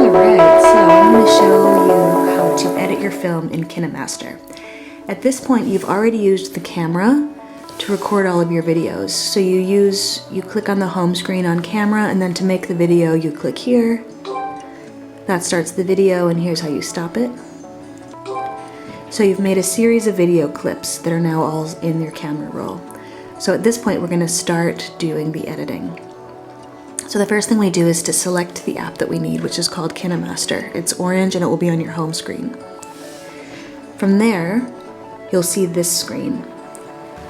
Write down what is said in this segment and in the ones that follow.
Alright, so I'm going to show you how to edit your film in KineMaster. At this point, you've already used the camera to record all of your videos. So you click on the home screen on camera, and then to make the video, you click here. That starts the video, and here's how you stop it. So you've made a series of video clips that are now all in your camera roll. So at this point, we're going to start doing the editing. So the first thing we do is to select the app that we need, which is called KineMaster. It's orange and it will be on your home screen. From there, you'll see this screen.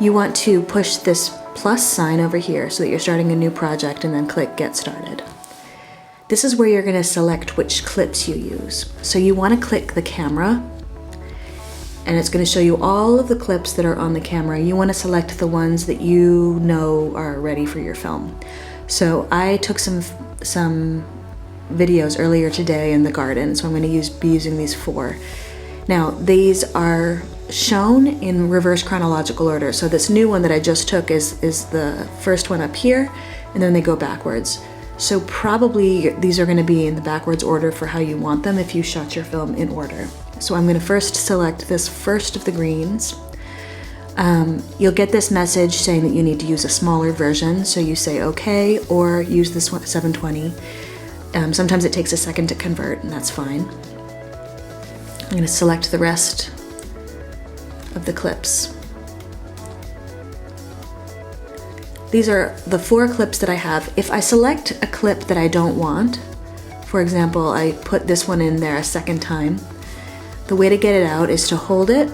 You want to push this plus sign over here so that you're starting a new project, and then click Get Started. This is where you're going to select which clips you use. So you want to click the camera, and it's going to show you all of the clips that are on the camera. You want to select the ones that you know are ready for your film. So I took some videos earlier today in the garden, so I'm going to be using these 4. Now, these are shown in reverse chronological order. So this new one that I just took is the first one up here, and then they go backwards. So probably these are going to be in the backwards order for how you want them if you shot your film in order. So I'm going to first select this first of the greens. You'll get this message saying that you need to use a smaller version, so you say OK, or use this one 720. Sometimes it takes a second to convert, and that's fine. I'm going to select the rest of the clips. These are the 4 clips that I have. If I select a clip that I don't want, for example, I put this one in there a second time, the way to get it out is to hold it,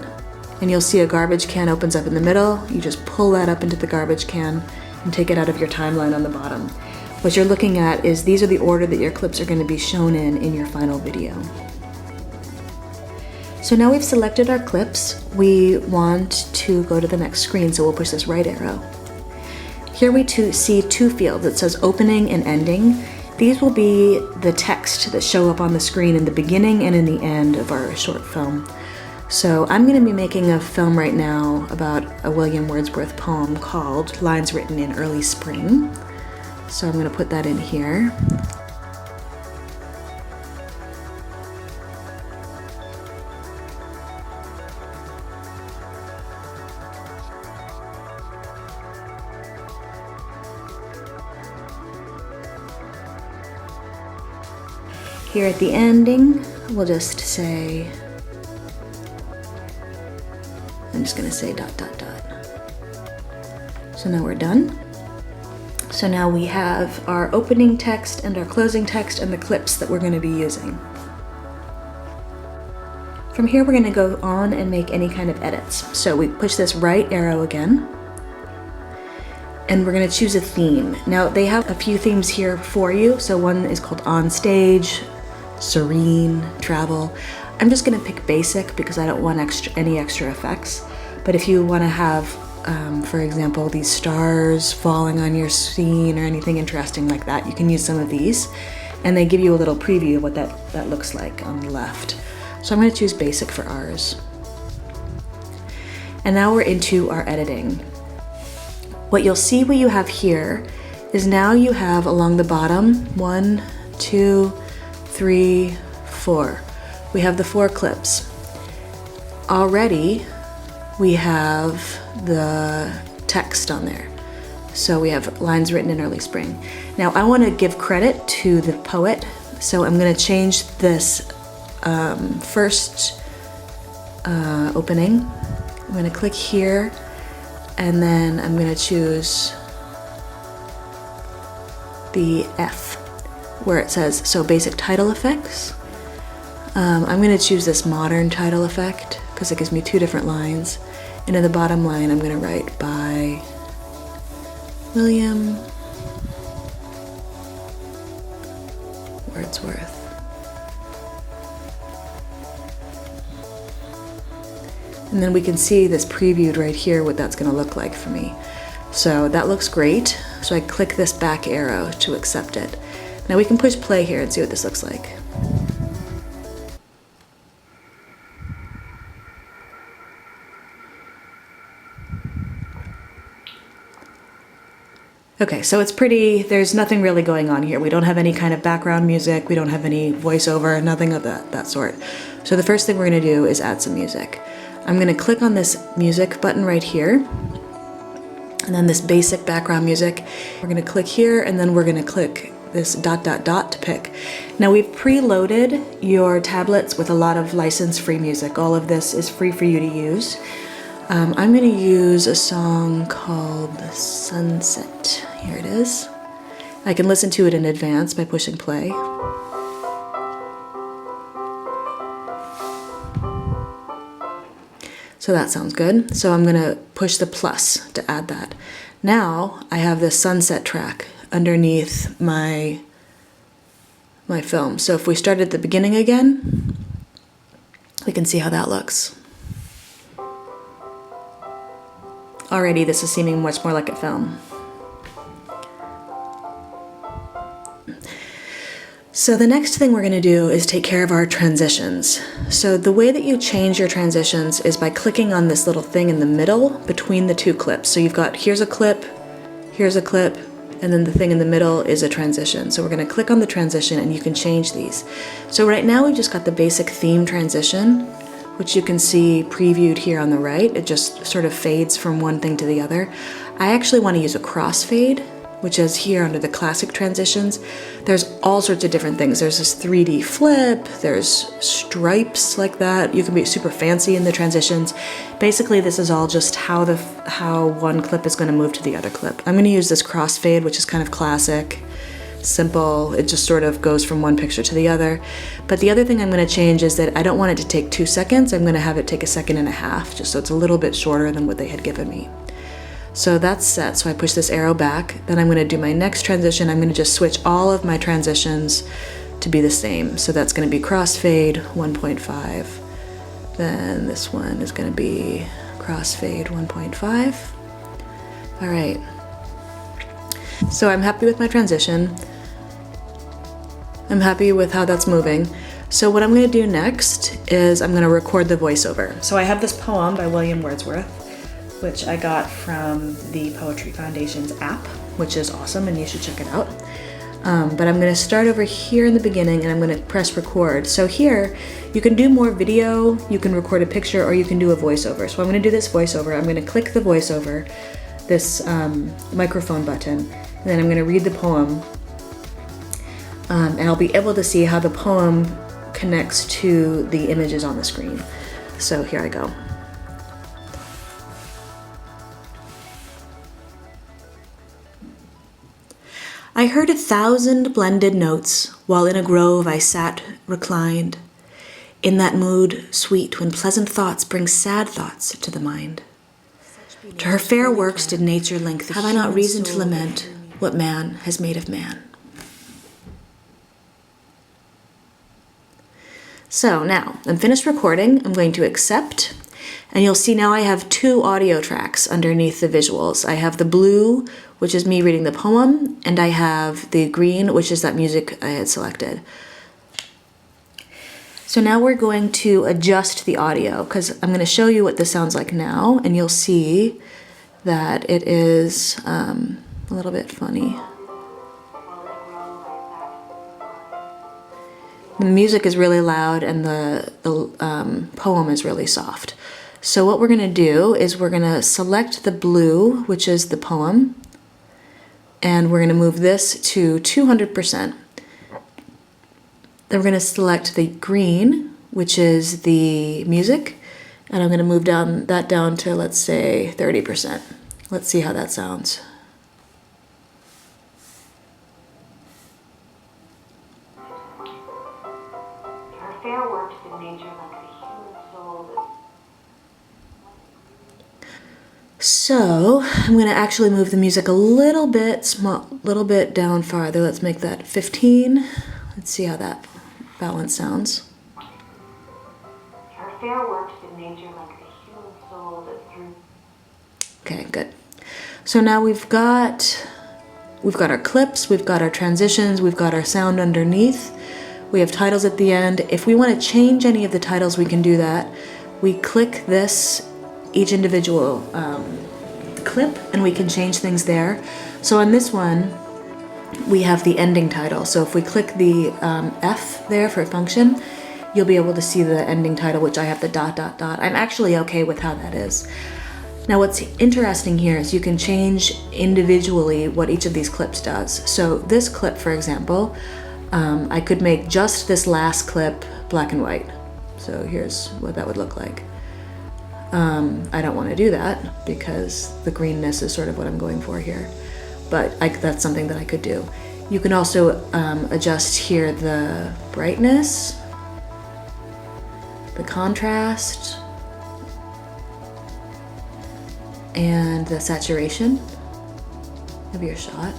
and you'll see a garbage can opens up in the middle. You just pull that up into the garbage can and take it out of your timeline on the bottom. What you're looking at is these are the order that your clips are going to be shown in your final video. So now we've selected our clips. We want to go to the next screen, so we'll push this right arrow. Here we see 2 fields. It says opening and ending. These will be the text that show up on the screen in the beginning and in the end of our short film. So I'm going to be making a film right now about a William Wordsworth poem called Lines Written in Early Spring. So I'm going to put that in here. Here at the ending, we'll just say, I'm just going to say ... So now we're done. So now we have our opening text and our closing text and the clips that we're going to be using. From here, we're going to go on and make any kind of edits. So we push this right arrow again, and we're going to choose a theme. Now they have a few themes here for you. So one is called On Stage, Serene, Travel. I'm just going to pick basic because I don't want any extra effects. But if you want to have, for example, these stars falling on your scene or anything interesting like that, you can use some of these. And they give you a little preview of what that looks like on the left. So I'm going to choose basic for ours. And now we're into our editing. What you'll see what you have here is now you have along the bottom 1, 2, 3, 4. We have the 4 clips. Already, we have the text on there. So we have lines written in early spring. Now I want to give credit to the poet, so I'm going to change this first opening. I'm going to click here, and then I'm going to choose the F, where it says, so basic title effects. I'm going to choose this modern title effect because it gives me 2 different lines. And in the bottom line, I'm going to write by William Wordsworth. And then we can see this previewed right here, what that's going to look like for me. So that looks great. So I click this back arrow to accept it. Now we can push play here and see what this looks like. Okay, so it's pretty, there's nothing really going on here. We don't have any kind of background music, we don't have any voiceover, nothing of that sort. So the first thing we're gonna do is add some music. I'm gonna click on this music button right here, and then this basic background music. We're gonna click here, and then we're gonna click this ... to pick. Now we've preloaded your tablets with a lot of license-free music. All of this is free for you to use. I'm gonna use a song called Sunset. Here it is. I can listen to it in advance by pushing play. So that sounds good. So I'm gonna push the plus to add that. Now I have this sunset track underneath my film. So if we start at the beginning again, we can see how that looks. Already this is seeming much more like a film. So the next thing we're going to do is take care of our transitions. So the way that you change your transitions is by clicking on this little thing in the middle between the two clips. So you've got here's a clip, and then the thing in the middle is a transition. So we're going to click on the transition and you can change these. So right now we've just got the basic theme transition, which you can see previewed here on the right. It just sort of fades from one thing to the other. I actually want to use a crossfade, which is here under the classic transitions. There's all sorts of different things. There's this 3D flip, there's stripes like that. You can be super fancy in the transitions. Basically, this is all just how one clip is going to move to the other clip. I'm going to use this crossfade, which is kind of classic. Simple, it just sort of goes from one picture to the other. But the other thing I'm going to change is that I don't want it to take 2 seconds. I'm going to have it take 1.5 seconds, just so it's a little bit shorter than what they had given me. So that's set, so I push this arrow back. Then I'm going to do my next transition. I'm going to just switch all of my transitions to be the same. So that's going to be crossfade 1.5. Then this one is going to be crossfade 1.5. All right. So I'm happy with my transition. I'm happy with how that's moving. So what I'm going to do next is I'm going to record the voiceover. So I have this poem by William Wordsworth, which I got from the Poetry Foundation's app, which is awesome and you should check it out. But I'm going to start over here in the beginning and I'm going to press record. So here you can do more video, you can record a picture, or you can do a voiceover. So I'm going to do this voiceover. I'm going to click the voiceover, this microphone button, and then I'm going to read the poem. And I'll be able to see how the poem connects to the images on the screen. So here I go. I heard 1,000 blended notes while in a grove I sat reclined, in that mood sweet when pleasant thoughts bring sad thoughts to the mind. To her fair works did nature link the have I not reason to lament what man has made of man? So now I'm finished recording. I'm going to accept, and you'll see now I have 2 audio tracks underneath the visuals. I have the blue, which is me reading the poem, and I have the green, which is that music I had selected. So now we're going to adjust the audio, because I'm going to show you what this sounds like now, and you'll see that it is a little bit funny. The music is really loud and the poem is really soft. So what we're going to do is we're going to select the blue, which is the poem, and we're going to move this to 200%. Then we're going to select the green, which is the music, and I'm going to move that down to, let's say, 30%. Let's see how that sounds. Fair works in nature like the human soul. So I'm going to actually move the music a little bit down farther. Let's make that 15. Let's see how that balance sounds. Her fair works in nature like the human soul that through. Okay, good. So now we've got our clips, we've got our transitions, we've got our sound underneath. We have titles at the end. If we want to change any of the titles, we can do that. We click each individual clip, and we can change things there. So on this one, we have the ending title. So if we click the F there for function, you'll be able to see the ending title, which I have the ... I'm actually okay with how that is. Now what's interesting here is you can change individually what each of these clips does. So this clip, for example, I could make just this last clip black and white. So here's what that would look like. I don't want to do that because the greenness is sort of what I'm going for here. But that's something that I could do. You can also adjust here the brightness, the contrast, and the saturation of your shot.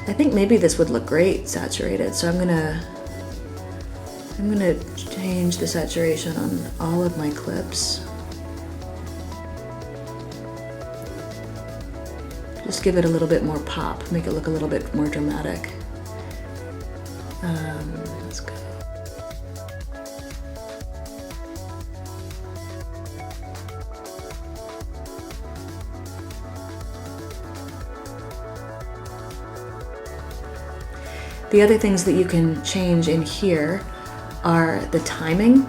I think maybe this would look great saturated, so I'm gonna change the saturation on all of my clips. Just give it a little bit more pop, make it look a little bit more dramatic. Let's go. The other things that you can change in here are the timing.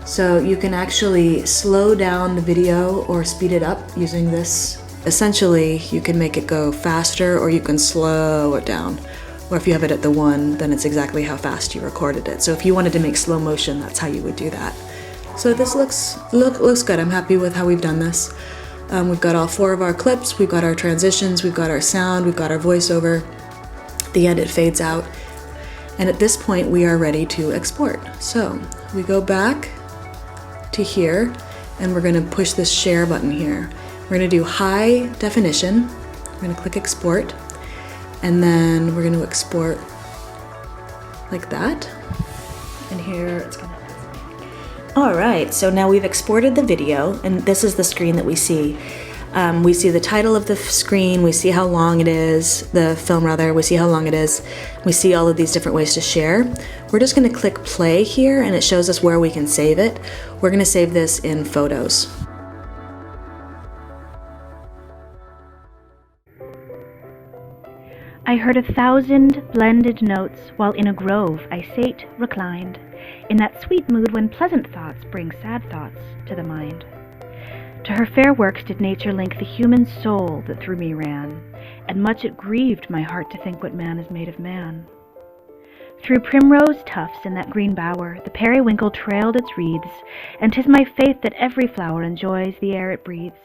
So you can actually slow down the video or speed it up using this. Essentially, you can make it go faster or you can slow it down. Or if you have it at the 1, then it's exactly how fast you recorded it. So if you wanted to make slow motion, that's how you would do that. So this looks good. I'm happy with how we've done this. We've got all 4 of our clips, we've got our transitions, we've got our sound, we've got our voiceover. At the end it fades out. And at this point we are ready to export. So we go back to here and we're gonna push this share button here. We're gonna do high definition. We're gonna click export and then we're gonna export like that. And here it's gonna. All right, so now we've exported the video and this is the screen that we see. We see the title of the screen, we see how long it is, the film rather, we see how long it is, we see all of these different ways to share. We're just gonna click play here and it shows us where we can save it. We're gonna save this in Photos. I heard 1,000 blended notes while in a grove I sate reclined, in that sweet mood when pleasant thoughts bring sad thoughts to the mind. To her fair works did nature link the human soul that through me ran, and much it grieved my heart to think what man is made of man. Through primrose tufts in that green bower, the periwinkle trailed its wreaths, and 'tis my faith that every flower enjoys the air it breathes.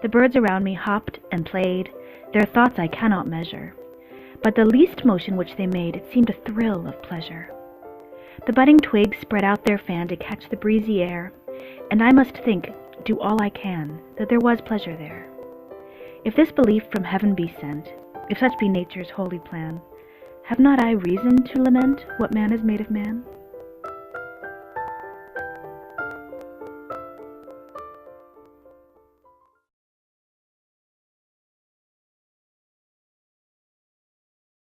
The birds around me hopped and played, their thoughts I cannot measure, but the least motion which they made, it seemed a thrill of pleasure. The budding twigs spread out their fan to catch the breezy air, and I must think, do all I can, that there was pleasure there. If this belief from heaven be sent, if such be nature's holy plan, have not I reason to lament what man is made of man?